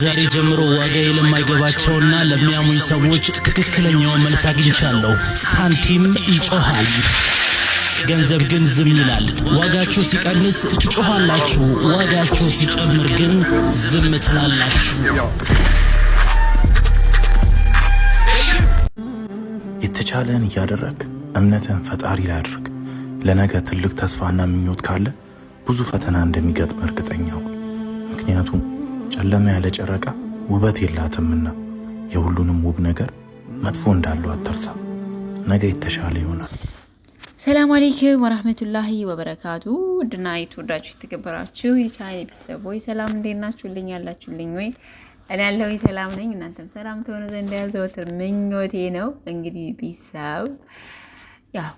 ዛሬ ጀምሮ ዋጋ ለማይገባቸውና ለሚያሙኝ ሰዎች ትክክለኛው መልስ አግኝቻለሁ። ሳንቲም ይጮሃል፣ ገንዘብ ግን ዝም ይላል። ዋጋችሁ ሲቀንስ ትጮሃላችሁ፣ ዋጋችሁ ሲጨምር ግን ዝም ትላላችሁ። የተቻለን እያደረግ እምነትን ፈጣሪ ላይ አድርግ። ለነገ ትልቅ ተስፋና ምኞት ካለ ብዙ ፈተና እንደሚገጥም እርግጠኛው። ምክንያቱም ጨለማ ያለ ጨረቃ ውበት የላትምና የሁሉንም ውብ ነገር መጥፎ እንዳለው አትርሳ። ነገ የተሻለ ይሆናል። ሰላም አለይኩም ወራህመቱላሂ ወበረካቱ። ድና የተወዳችሁ የተከበራችሁ የቻናሌ ቤተሰቦች ሰላም እንደናችሁልኝ ያላችሁልኝ ወይ? እኔ ያለሁኝ ሰላም ነኝ። እናንተም ሰላም ትሆኑ ዘንድ ያዘወትር ምኞቴ ነው። እንግዲህ ቤተሰብ ያው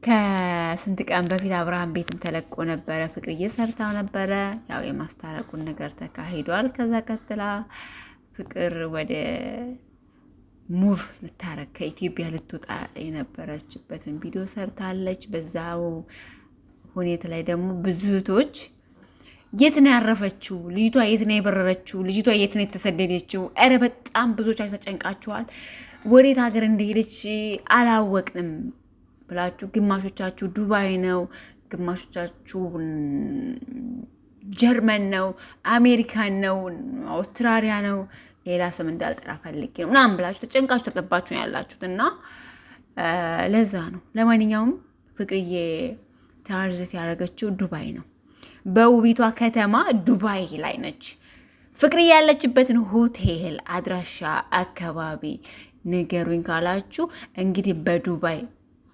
ከስንት ቀን በፊት አብርሃም ቤትም ተለቆ ነበረ። ፍቅርዬ ሰርታው ነበረ። ያው የማስታረቁን ነገር ተካሂዷል። ከዛ ቀጥላ ፍቅር ወደ ሙቭ ልታረግ ከኢትዮጵያ ልትወጣ የነበረችበትን ቪዲዮ ሰርታለች። በዛው ሁኔታ ላይ ደግሞ ብዙ እህቶች የት ነው ያረፈችው ልጅቷ? የት ነው የበረረችው ልጅቷ? የት ነው የተሰደደችው? ኧረ በጣም ብዙዎቻችሁ ተጨንቃችኋል። ወዴት ሀገር እንደሄደች አላወቅንም ብላችሁ ግማሾቻችሁ ዱባይ ነው፣ ግማሾቻችሁ ጀርመን ነው፣ አሜሪካን ነው፣ አውስትራሊያ ነው፣ ሌላ ስም እንዳልጠራ ፈልጌ ነው ምናምን ብላችሁ ተጨንቃችሁ ተጠባችሁ ያላችሁት እና ለዛ ነው። ለማንኛውም ፍቅርዬ ትራንዚት ያደረገችው ዱባይ ነው። በውቢቷ ከተማ ዱባይ ላይ ነች። ፍቅርዬ ያለችበትን ሆቴል አድራሻ አካባቢ ንገሩኝ ካላችሁ እንግዲህ በዱባይ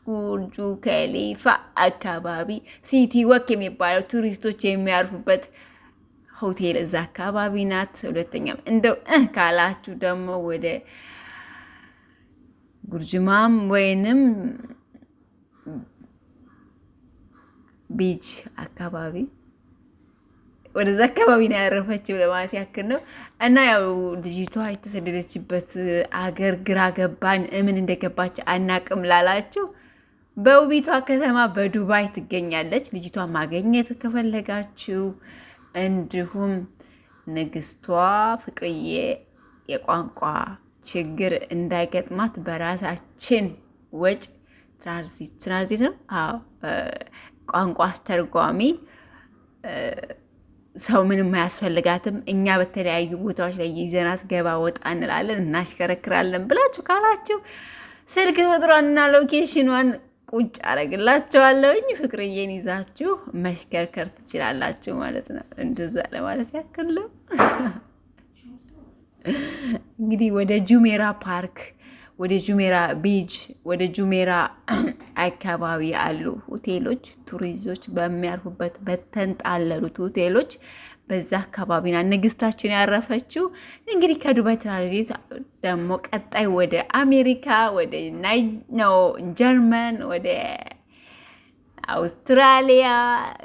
ቡርጁ ከሊፋ አካባቢ ሲቲ ወክ የሚባለው ቱሪስቶች የሚያርፉበት ሆቴል እዛ አካባቢ ናት። ሁለተኛም እንደው ካላችሁ ደግሞ ወደ ጉርጅማም ወይንም ቢች አካባቢ ወደዛ አካባቢ ነው ያረፈችው ለማለት ያክል ነው። እና ያው ልጅቷ የተሰደደችበት አገር ግራ ገባን፣ ምን እንደገባች አናቅም ላላችሁ በውቢቷ ከተማ በዱባይ ትገኛለች። ልጅቷ ማግኘት ከፈለጋችሁ እንዲሁም ንግስቷ ፍቅርዬ የቋንቋ ችግር እንዳይገጥማት በራሳችን ወጭ ትራንዚት ነው ቋንቋ አስተርጓሚ ሰው ምንም አያስፈልጋትም። እኛ በተለያዩ ቦታዎች ላይ ይዘናት ገባ ወጣ እንላለን እናሽከረክራለን ብላችሁ ካላችሁ ስልክ ቁጥሯንና ሎኬሽኗን ቁጭ አረግላችኋለሁኝ። ፍቅርዬን ይዛችሁ መሽከርከር ትችላላችሁ ማለት ነው። እንደዛ ለማለት ያክል ነው። እንግዲህ ወደ ጁሜራ ፓርክ፣ ወደ ጁሜራ ቢች፣ ወደ ጁሜራ አካባቢ ያሉ ሆቴሎች ቱሪስቶች በሚያርፉበት በተንጣለሉት ሆቴሎች በዛ አካባቢና ንግስታችን ያረፈችው እንግዲህ ከዱባይ ትራንዚት ደግሞ ቀጣይ ወደ አሜሪካ፣ ወደ ጀርመን፣ ወደ አውስትራሊያ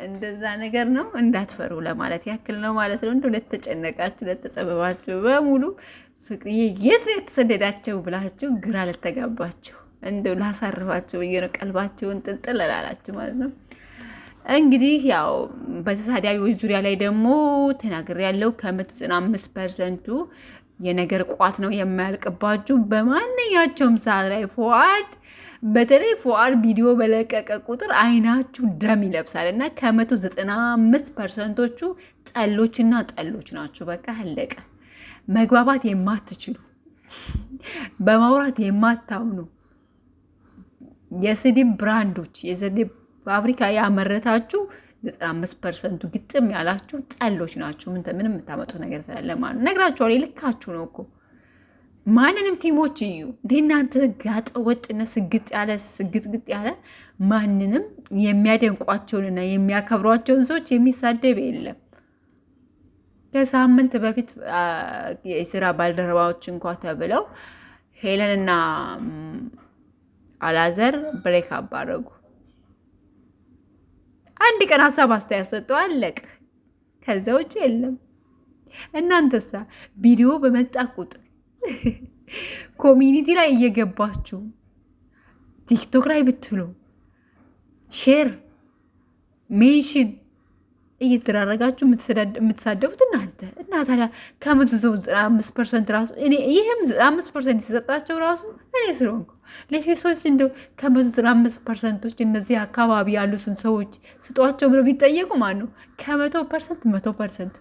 እንደዛ ነገር ነው። እንዳትፈሩ ለማለት ያክል ነው ማለት ነው። እንደው ለተጨነቃችሁ ለተጸበባችሁ በሙሉ ፍቅርዬ የት ነው የተሰደዳቸው ብላችሁ ግራ ለተጋባችሁ እንደው ላሳርፋችሁ ብዬ ነው። ቀልባችሁን ጥንጥል ላላችሁ ማለት ነው። እንግዲህ ያው በተሳዳቢዎች ዙሪያ ላይ ደግሞ ተናግሬ ያለው ከ195% የነገር ቋት ነው የማያልቅባችሁ። በማንኛቸውም ሰዓት ላይ በተለይ ፉአድ ቪዲዮ በለቀቀ ቁጥር አይናችሁ ደም ይለብሳል እና ከ195%ዎቹ ጠሎችና ጠሎች ናችሁ። በቃ አለቀ። መግባባት የማትችሉ በማውራት የማታምኑ የስድብ ብራንዶች የስድብ ፋብሪካ ያመረታችሁ 95% ግጥም ያላችሁ ጠሎች ናችሁ። ምንም የምታመጡት ነገር ስላለ ማለት ነግራችኋለሁ። ልካችሁ ነው እኮ ማንንም ቲሞች እዩ እንደ እናንተ ጋጠ ወጥነት ስግጥግጥ ያለ ማንንም የሚያደንቋቸውንና የሚያከብሯቸውን ሰዎች የሚሳደብ የለም። ከሳምንት በፊት የስራ ባልደረባዎች እንኳ ተብለው ሄለንና አላዘር ብሬክ አባረጉ። አንድ ቀን ሀሳብ አስተያየት ሰጠው አለቅ። ከዛ ውጭ የለም። እናንተሳ ቪዲዮ በመጣ ቁጥር ኮሚኒቲ ላይ እየገባችሁ ቲክቶክ ላይ ብትሉ ሼር ሜንሽን እየተደራረጋችሁ የምትሳደቡት እናንተ እና ታዲያ ከ95% ራሱ ይህም 5% የተሰጣቸው ራሱ እኔ ስለሆንኩ ለሴቶች እንደው ከ95%ቶች እነዚህ አካባቢ ያሉትን ሰዎች ስጧቸው ብለው ቢጠየቁ ማን ነው ከ100%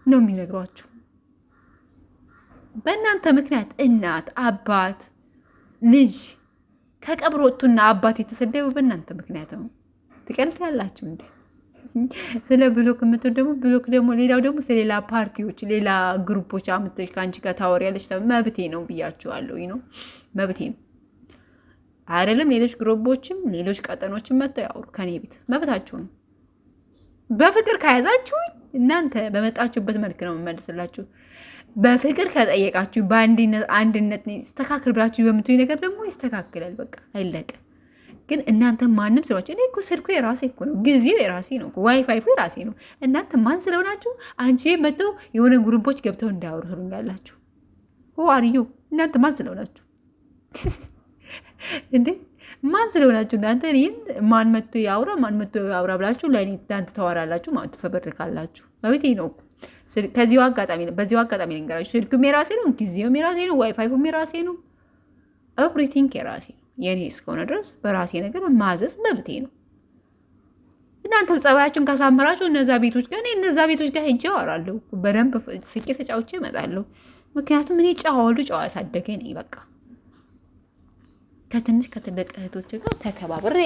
ነው የሚነግሯችሁ። በእናንተ ምክንያት እናት አባት ልጅ ከቀብር ወጡና አባት የተሰደቡ በእናንተ ምክንያት ነው። ትቀልት ያላችሁ እንዴ? ስለ ብሎክ የምትል ደግሞ ሌላው ደግሞ ስለሌላ ፓርቲዎች ሌላ ግሩፖች አምጥተሽ ከአንቺ ጋር ታወሪያለሽ። መብቴ ነው ብያችኋለሁ። ነው መብቴ ነው አይደለም? ሌሎች ግሩፖችም ሌሎች ቀጠኖችም መጥተው ያወሩ ከኔ ቤት መብታችሁ ነው። በፍቅር ከያዛችሁ እናንተ በመጣችሁበት መልክ ነው የምመልስላችሁ። በፍቅር ከጠየቃችሁ በአንድነት ይስተካከል ብላችሁ በምትይ ነገር ደግሞ ይስተካከላል። በቃ አይለቅ። ግን እናንተ ማንም ስለሆናችሁ እኔ እኮ ስልኩ የራሴ እኮ ነው፣ ጊዜው የራሴ ነው፣ ዋይፋይ የራሴ ነው። እናንተ ማን ስለሆናችሁ አንቺ መጥተው የሆነ ግሩፖች ገብተው እንዳያወሩ ትሉኛላችሁ። አርዩ እናንተ ማን ስለሆናችሁ እንዴ? ማን ስለሆናችሁ እናንተ እኔን ማን መጥቶ ያውራ ብላችሁ ለእኔ እናንተ ታወራላችሁ ማለት ትፈበርካላችሁ። መብቴ ነው እኮ። በዚሁ አጋጣሚ ልንገራችሁ፣ ስልኩም የራሴ ነው፣ ጊዜውም የራሴ ነው፣ ዋይፋይም የራሴ ነው፣ ኤቭሪቲንግ የራሴ ነው። የኔ እስከሆነ ድረስ በራሴ ነገር ማዘዝ መብቴ ነው። እናንተም ጸባያችሁን ካሳመራችሁ እነዛ ቤቶች ጋር ሄጄ አወራለሁ። በደንብ ስቄ ተጫውቼ እመጣለሁ። ምክንያቱም እኔ ጨዋ ያሳደገኝ ነኝ። በቃ ከትንሽ ከትልቅ እህቶች ጋር ተከባብሬ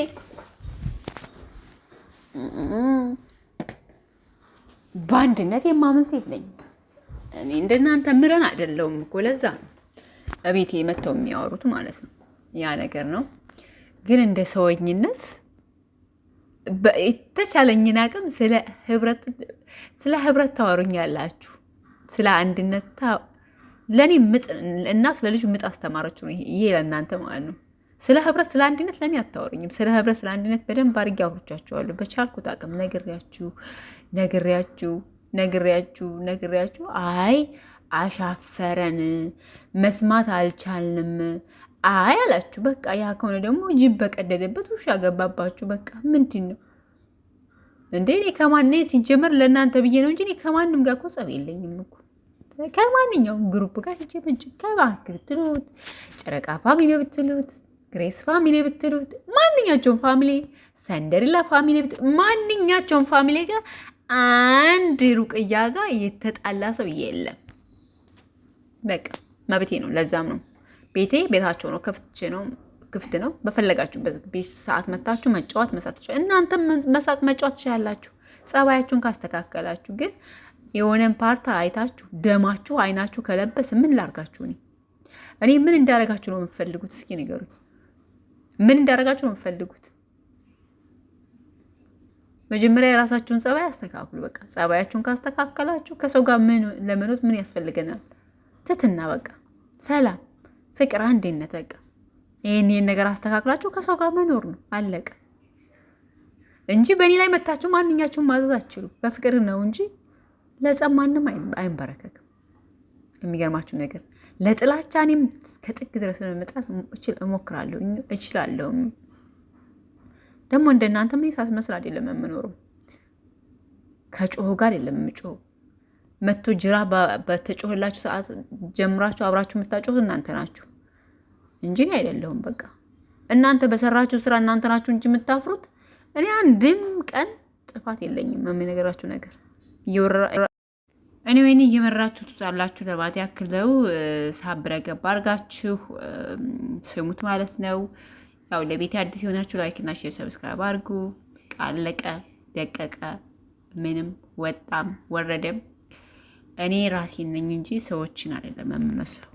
በአንድነት የማምን ሴት ነኝ። እኔ እንደናንተ ምረን አይደለሁም እኮ። ለዛ ነው እቤቴ መጥተው የሚያወሩት ማለት ነው። ያ ነገር ነው። ግን እንደ ሰውኝነት የተቻለኝን አቅም ስለ ህብረት ታወሩኛላችሁ። ስለ አንድነት ለእኔ እናት ለልጁ ምጥ አስተማረች ነው ይሄ ለእናንተ ማለት ነው። ስለ ህብረት ስለ አንድነት ለእኔ አታወሩኝም። ስለ ህብረት ስለ አንድነት በደንብ አድርጌ አውርቻችኋለሁ። በቻልኩት አቅም ነግሬያችሁ አይ አሻፈረን መስማት አልቻልንም አይ አላችሁ። በቃ ያ ከሆነ ደግሞ ጅብ በቀደደበት ውሻ ገባባችሁ። በቃ ምንድን ነው እንዴ? እኔ ከማን ሲጀመር ለእናንተ ብዬ ነው እንጂ እኔ ከማንም ጋር እኮ ጸብ የለኝም እኮ። ከማንኛውም ግሩፕ ጋር ሂጅ ከባንክ ብትሉት፣ ጨረቃ ፋሚሊ ብትሉት፣ ግሬስ ፋሚሊ ብትሉት፣ ማንኛቸውም ፋሚሊ፣ ሰንደሪላ ፋሚሊ ማንኛቸውም ፋሚሊ ጋር አንድ ሩቅያ ጋር የተጣላ ሰው የለም። በቃ መብቴ ነው። ለዛም ነው ቤታቸው ነው፣ ክፍት ነው። በፈለጋችሁበት ቤት ሰዓት መታችሁ መጫወት መሳት ትችላላችሁ። እናንተም መሳቅ መጫወት ትችላላችሁ ጸባያችሁን ካስተካከላችሁ። ግን የሆነን ፓርታ አይታችሁ ደማችሁ አይናችሁ ከለበስ ምን ላርጋችሁ? እኔ ምን እንዳረጋችሁ ነው የምትፈልጉት? እስኪ ንገሩኝ። ምን እንዳረጋችሁ ነው የምትፈልጉት? መጀመሪያ የራሳችሁን ጸባይ አስተካክሉ። በቃ ጸባያችሁን ካስተካከላችሁ ከሰው ጋር ለመኖር ምን ያስፈልገናል? ትትና በቃ ሰላም፣ ፍቅር፣ አንድነት። በቃ ይሄን ነገር አስተካክላችሁ ከሰው ጋር መኖር ነው አለቀ። እንጂ በእኔ ላይ መታችሁ ማንኛችሁም ማዘዝ አትችሉ። በፍቅር ነው እንጂ ለጸብ ማንም አይንበረከክም። የሚገርማችሁ ነገር ለጥላቻ እኔም እስከ ጥግ ድረስ መምጣት እችላለሁ። ደግሞ እንደናንተ ምን ሳስመስል አይደለም የምኖረው። ከጮሁ ጋር የለም የምጮሁ። መቶ ጅራ በተጮህላችሁ ሰዓት ጀምራችሁ አብራችሁ የምታጮሁት እናንተ ናችሁ እንጂ እኔ አይደለሁም። በቃ እናንተ በሰራችሁ ስራ እናንተ ናችሁ እንጂ የምታፍሩት። እኔ አንድም ቀን ጥፋት የለኝም። የሚነገራችሁ ነገር እኔ ወይኔ እየመራችሁ ትጣላችሁ ለባት ያክለው ሳብረ ገባ አርጋችሁ ስሙት ማለት ነው። ያው ለቤት አዲስ የሆናችሁ ላይክ እና ሼር ሰብስክራይብ አድርጉ። ቃለቀ ደቀቀ ምንም ወጣም ወረደም እኔ ራሴን ነኝ እንጂ ሰዎችን አይደለም የምመስለው።